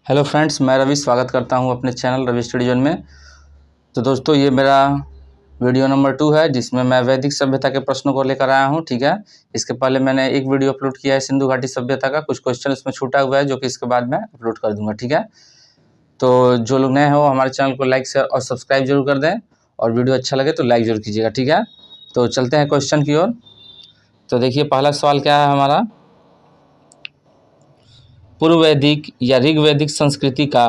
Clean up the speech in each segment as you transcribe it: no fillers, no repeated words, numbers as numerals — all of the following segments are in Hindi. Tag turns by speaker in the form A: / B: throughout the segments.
A: हेलो फ्रेंड्स, मैं रवि स्वागत करता हूं अपने चैनल रवि स्टडी जोन में। तो दोस्तों, ये मेरा वीडियो नंबर 2 है जिसमें मैं वैदिक सभ्यता के प्रश्नों को लेकर आया हूं। ठीक है, इसके पहले मैंने एक वीडियो अपलोड किया है सिंधु घाटी सभ्यता का। कुछ क्वेश्चन उसमें छूटा हुआ है जो कि इसके बाद मैं अपलोड कर दूंगा। ठीक है, तो जो लोग नए हो हमारे चैनल को लाइक शेयर और सब्सक्राइब जरूर कर दें, और वीडियो अच्छा लगे तो लाइक जरूर कीजिएगा। ठीक है, तो चलते हैं क्वेश्चन की ओर। तो देखिए, पहला सवाल क्या है हमारा। पूर्व वैदिक या ऋग वैदिक संस्कृति का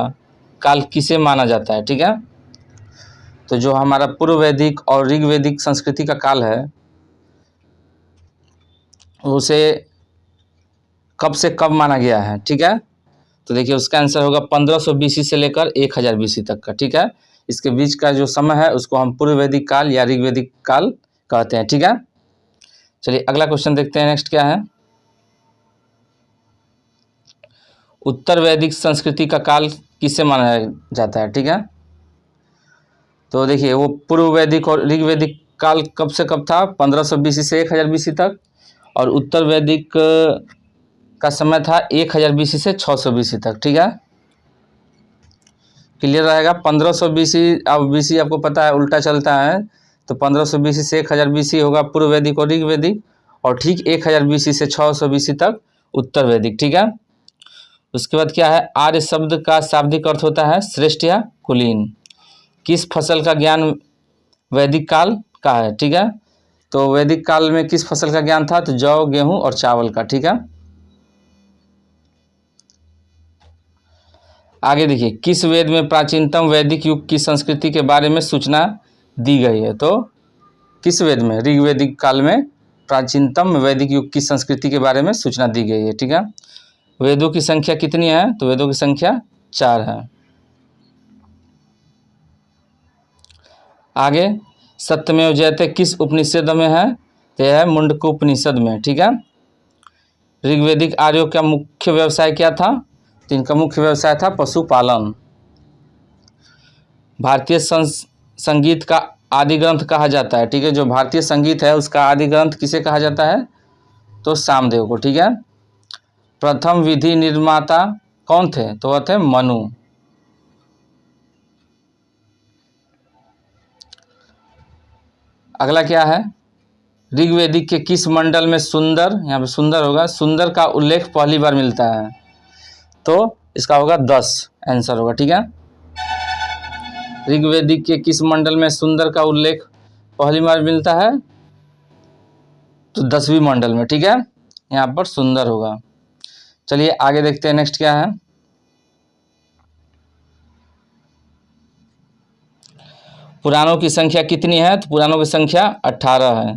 A: काल किसे माना जाता है। ठीक है, तो जो हमारा पूर्व वैदिक और ऋग वैदिक संस्कृति का काल है उसे कब से कब माना गया है। ठीक है, तो देखिए उसका आंसर होगा 1500 बीसी से लेकर 1000 बीसी तक का। ठीक है, इसके बीच का जो समय है उसको हम पूर्व वैदिक काल या ऋग वैदिक काल कहते हैं। ठीक है, चलिए अगला क्वेश्चन देखते हैं। नेक्स्ट क्या है। उत्तर वैदिक संस्कृति का काल किसे माना जाता है। ठीक है, तो देखिए वो पूर्व वैदिक और ऋग वैदिक काल कब से कब था, 1500 बीसी से 1000 बीसी तक, और उत्तर वैदिक का समय था 1000 बीसी से 600 बीसी तक। ठीक है, क्लियर रहेगा। 1500 बीसी, अब बीसी आपको पता है उल्टा चलता है, तो 1500 बीसी से 1000 बीसी होगा पूर्व वैदिक और ऋग वैदिक, और ठीक 1000 बीसी से 600 बीसी तक उत्तर वैदिक। ठीक है, उसके बाद क्या है। आर्य शब्द का शाब्दिक अर्थ होता है श्रेष्ठ या कुलीन। किस फसल का ज्ञान वैदिक काल का है। ठीक है, तो वैदिक काल में किस फसल का ज्ञान था, तो जौ, गेहूं और चावल का। ठीक है, आगे देखिए, किस वेद में प्राचीनतम वैदिक युग की संस्कृति के बारे में सूचना दी गई है। तो किस वेद में, ऋग वैदिक काल में प्राचीनतम वैदिक युग की संस्कृति के बारे में सूचना दी गई है। ठीक है, वेदों की संख्या कितनी है, तो वेदों की संख्या 4 है। आगे, सत्यमेव जयते किस उपनिषद में है, तो यह है मुंडकोपनिषद में। ठीक है, ऋग्वैदिक आर्यों का मुख्य व्यवसाय क्या था, तो इनका मुख्य व्यवसाय था पशुपालन। भारतीय संगीत का आदि ग्रंथ कहा जाता है। ठीक है, जो भारतीय संगीत है उसका आदि ग्रंथ किसे कहा जाता है, तो सामदेव को। ठीक है, प्रथम विधि निर्माता कौन थे, तो वह थे मनु। अगला क्या है। ऋग्वैदिक के किस मंडल में सुंदर, यहाँ पे सुंदर होगा, सुंदर का उल्लेख पहली बार मिलता है, तो इसका होगा 10 आंसर होगा। ठीक है, ऋग्वैदिक के किस मंडल में सुंदर का उल्लेख पहली बार मिलता है, तो 10वीं मंडल में। ठीक है, यहाँ पर सुंदर होगा। चलिए आगे देखते हैं। नेक्स्ट क्या है। पुराणों की संख्या कितनी है, तो पुराणों की संख्या 18 है।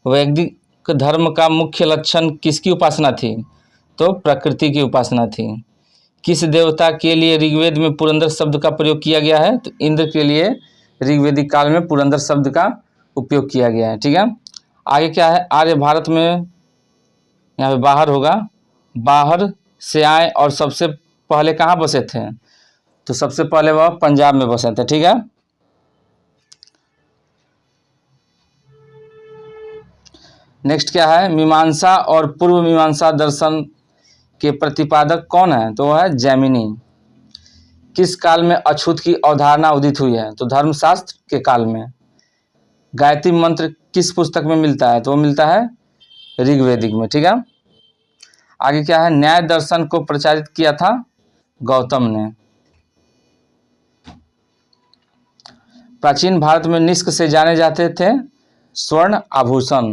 A: वैदिक धर्म का मुख्य लक्षण किसकी उपासना थी, तो प्रकृति की उपासना थी। किस देवता के लिए ऋग्वेद में पुरंदर शब्द का प्रयोग किया गया है, तो इंद्र के लिए ऋग्वैदिक काल में पुरंदर शब्द का उपयोग किया गया है। ठीक है, आगे क्या है। आर्य भारत में, यहाँ पे बाहर होगा, बाहर से आए और सबसे पहले कहाँ बसे थे, तो सबसे पहले वह पंजाब में बसे थे। ठीक है, नेक्स्ट क्या है। मीमांसा और पूर्व मीमांसा दर्शन के प्रतिपादक कौन है, तो वह है जैमिनी। किस काल में अछूत की अवधारणा उदित हुई है, तो धर्मशास्त्र के काल में। गायत्री मंत्र किस पुस्तक में मिलता है, तो वो मिलता है ऋग्वैदिक में। ठीक है, आगे क्या है। न्याय दर्शन को प्रचारित किया था गौतम ने। प्राचीन भारत में निष्क से जाने जाते थे स्वर्ण आभूषण।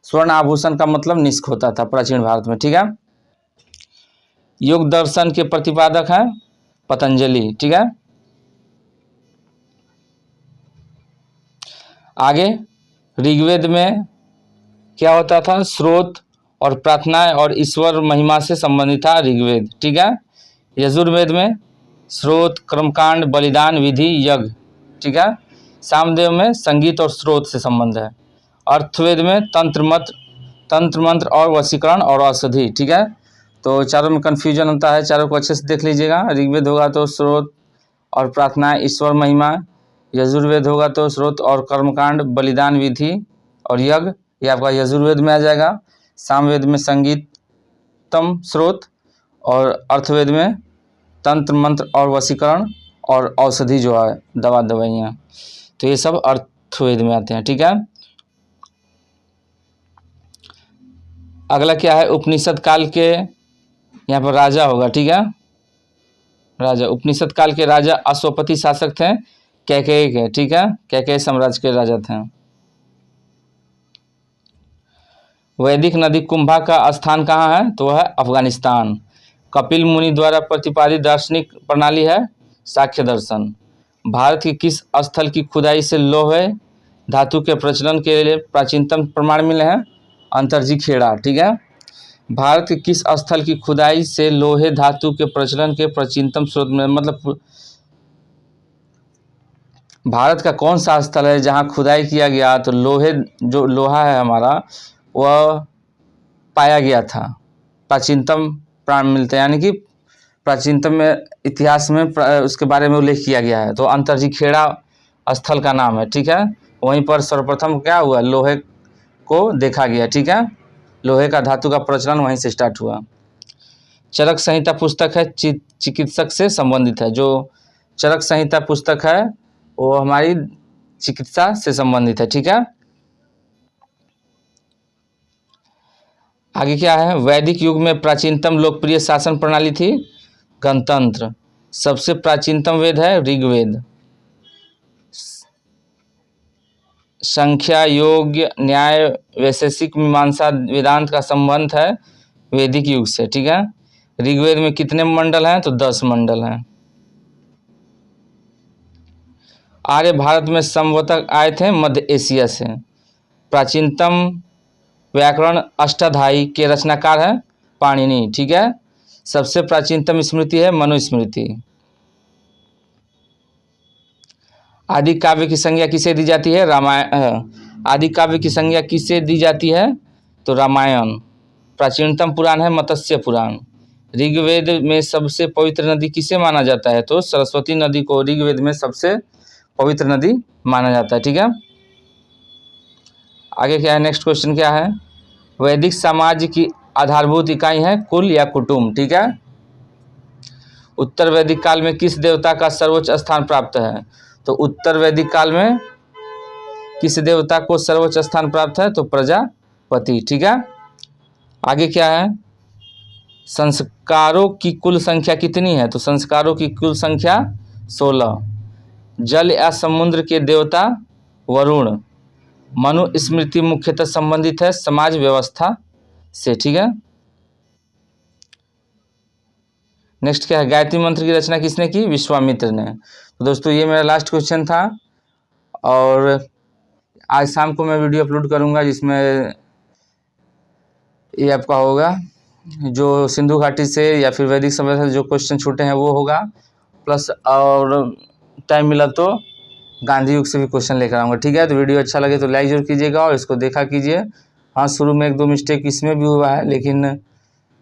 A: स्वर्ण आभूषण का मतलब निष्क होता था प्राचीन भारत में। ठीक है, योग दर्शन के प्रतिपादक हैं पतंजलि। ठीक है, आगे ऋग्वेद में क्या होता था, स्रोत और प्रार्थनाएं और ईश्वर महिमा से संबंधित था ऋग्वेद। ठीक है, यजुर्वेद में स्रोत, कर्मकांड, बलिदान, विधि, यज्ञ। ठीक है, सामदेव में संगीत और स्रोत से संबंध है। अर्थवेद में तंत्र मंत्र और वशीकरण और औषधि। ठीक है, तो चारों में कन्फ्यूजन होता है, चारों को अच्छे से देख लीजिएगा। ऋग्वेद होगा तो स्रोत और प्रार्थना, ईश्वर महिमा। यजुर्वेद होगा तो स्रोत और कर्मकांड, बलिदान, विधि और यज्ञ, ये आपका यजुर्वेद में आ जाएगा। सामवेद में संगीतम स्रोत, और अर्थवेद में तंत्र मंत्र और वशीकरण और औषधि जो है दवाइयाँ, तो ये सब अर्थवेद में आते हैं। ठीक है, अगला क्या है, उपनिषद काल के, यहाँ पर राजा होगा। ठीक है, राजा, उपनिषद काल के राजा अश्वपति शासक थे कैकेयी के। ठीक है, कैकेयी साम्राज्य के राजा थे। वैदिक नदी कुंभा का स्थान कहाँ है, तो वह है अफगानिस्तान। कपिल मुनि द्वारा प्रतिपादित दार्शनिक प्रणाली है सांख्य दर्शन। भारत के किस स्थल की खुदाई से लोहे धातु के प्रचलन के लिए प्राचीनतम प्रमाण मिले हैं, अंतरजी खेड़ा। ठीक है, भारत के किस स्थल की खुदाई से लोहे धातु के प्रचलन के प्राचीनतम स्रोत में, मतलब भारत का कौन सा स्थल है जहां खुदाई किया गया तो लोहे, जो लोहा है हमारा, वह पाया गया था, प्राचीनतम प्राण मिलते हैं, यानी कि प्राचीनतम में इतिहास में उसके बारे में उल्लेख किया गया है, तो अंतरजी खेड़ा स्थल का नाम है। ठीक है, वहीं पर सर्वप्रथम क्या हुआ, लोहे को देखा गया। ठीक है, लोहे का धातु का प्रचलन वहीं से स्टार्ट हुआ। चरक संहिता पुस्तक है चिकित्सक से संबंधित है। जो चरक संहिता पुस्तक है वो हमारी चिकित्सा से संबंधित है। ठीक है, आगे क्या है, वैदिक युग में प्राचीनतम लोकप्रिय शासन प्रणाली थी गणतंत्र। सबसे प्राचीनतम वेद है ऋग्वेद। संख्या, योग, न्याय, वैशेषिक, मीमांसा, वेदांत का संबंध है वैदिक युग से। ठीक है, ऋग्वेद में कितने मंडल हैं, तो 10 मंडल हैं। आर्य भारत में संवतक आए थे मध्य एशिया से। प्राचीनतम व्याकरण अष्टाध्यायी के रचनाकार है पाणिनि। ठीक है, सबसे प्राचीनतम स्मृति है मनुस्मृति। आदि काव्य की संज्ञा किसे दी जाती है, रामायण। आदि काव्य की संज्ञा किसे दी जाती है, तो रामायण। प्राचीनतम पुराण है मत्स्य पुराण। ऋग्वेद में सबसे पवित्र नदी किसे माना जाता है, तो सरस्वती नदी को ऋग्वेद में सबसे पवित्र नदी माना जाता है। ठीक है, आगे क्या है, नेक्स्ट क्वेश्चन क्या है, वैदिक समाज की आधारभूत इकाई है कुल या कुटुंब। ठीक है, उत्तर वैदिक काल में किस देवता का सर्वोच्च स्थान प्राप्त है, तो उत्तर वैदिक काल में किस देवता को सर्वोच्च स्थान प्राप्त है, तो प्रजापति। ठीक है, आगे क्या है, संस्कारों की कुल संख्या कितनी है, तो संस्कारों की कुल संख्या 16। जल या समुद्र के देवता वरुण। मनुस्मृति मुख्यतः संबंधित है समाज व्यवस्था से। ठीक है, नेक्स्ट क्या है, गायत्री मंत्र की रचना किसने की, विश्वामित्र ने। तो दोस्तों ये मेरा लास्ट क्वेश्चन था, और आज शाम को मैं वीडियो अपलोड करूंगा जिसमें ये आपका होगा जो सिंधु घाटी से या फिर वैदिक सभ्यता से जो क्वेश्चन छूटे हैं वो होगा, प्लस और टाइम मिला तो गांधी युग से भी क्वेश्चन लेकर आऊँगा। ठीक है, तो वीडियो अच्छा लगे तो लाइक जरूर कीजिएगा और इसको देखा कीजिए। हाँ, शुरू में 1-2 मिस्टेक इसमें भी हुआ है, लेकिन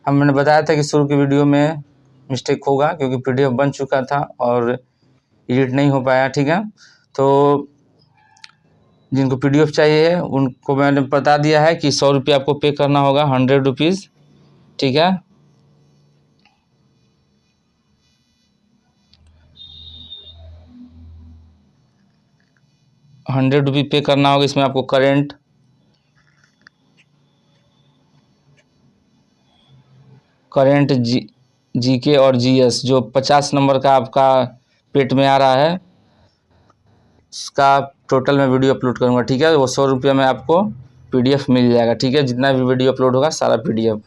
A: मैंने बताया था कि शुरू की वीडियो में मिस्टेक होगा क्योंकि PDF बन चुका था और एडिट नहीं हो पाया। ठीक है, तो जिनको PDF चाहिए उनको मैंने बता दिया है कि 100 रुपये आपको पे करना होगा, 100 रुपीज़। ठीक है, ₹100 पे करना होगा। इसमें आपको करेंट जीके और GS जो 50 नंबर का आपका पेट में आ रहा है उसका टोटल मैं वीडियो अपलोड करूंगा। ठीक है, वो 100 रुपये में आपको PDF मिल जाएगा। ठीक है, जितना भी वीडियो अपलोड होगा सारा PDF।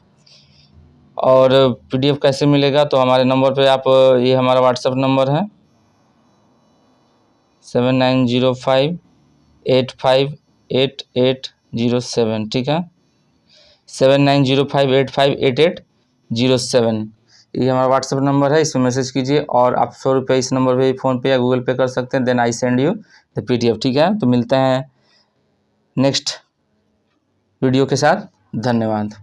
A: और PDF कैसे मिलेगा, तो हमारे नंबर पे आप, ये हमारा व्हाट्सएप नंबर है 7905858807। ठीक है, 7905858807, ये हमारा व्हाट्सएप नंबर है, इसमें मैसेज कीजिए और आप 100 रुपये इस नंबर पे फ़ोन पे या गूगल पे कर सकते हैं। Then I send you the PDF। ठीक है, तो मिलते हैं नेक्स्ट वीडियो के साथ। धन्यवाद।